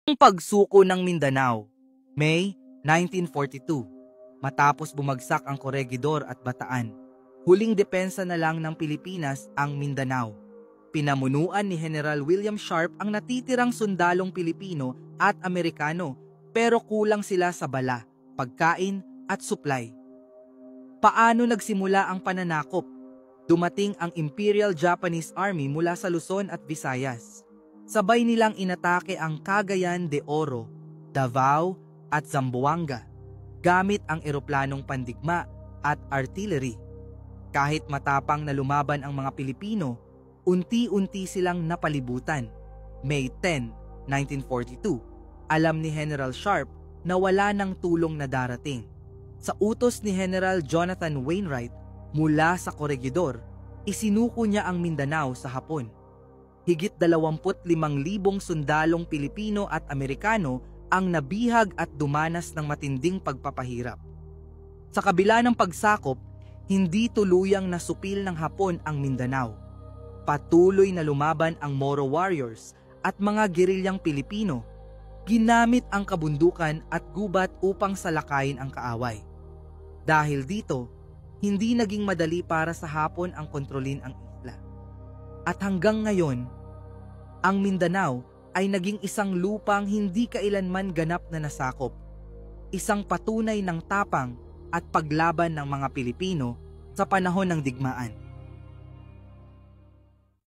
Ang pagsuko ng Mindanao, May 1942. Matapos bumagsak ang Corregidor at Bataan, huling depensa na lang ng Pilipinas ang Mindanao. Pinamunuan ni General William Sharp ang natitirang sundalong Pilipino at Amerikano, pero kulang sila sa bala, pagkain at supply. Paano nagsimula ang pananakop? Dumating ang Imperial Japanese Army mula sa Luzon at Visayas. Sabay nilang inatake ang Cagayan de Oro, Davao at Zamboanga gamit ang eroplanong pandigma at artillery. Kahit matapang na lumaban ang mga Pilipino, unti-unti silang napalibutan. May 10, 1942, alam ni General Sharp na wala ng tulong na darating. Sa utos ni General Jonathan Wainwright mula sa Corregidor, isinuko niya ang Mindanao sa Hapon. Higit 25,000 sundalong Pilipino at Amerikano ang nabihag at dumanas ng matinding pagpapahirap. Sa kabila ng pagsakop, hindi tuluyang nasupil ng Hapon ang Mindanao. Patuloy na lumaban ang Moro warriors at mga gerilyang Pilipino. Ginamit ang kabundukan at gubat upang salakayin ang kaaway. Dahil dito, hindi naging madali para sa Hapon ang kontrolin ang isla. At hanggang ngayon, ang Mindanao ay naging isang lupang hindi kailanman ganap na nasakop. Isang patunay ng tapang at paglaban ng mga Pilipino sa panahon ng digmaan.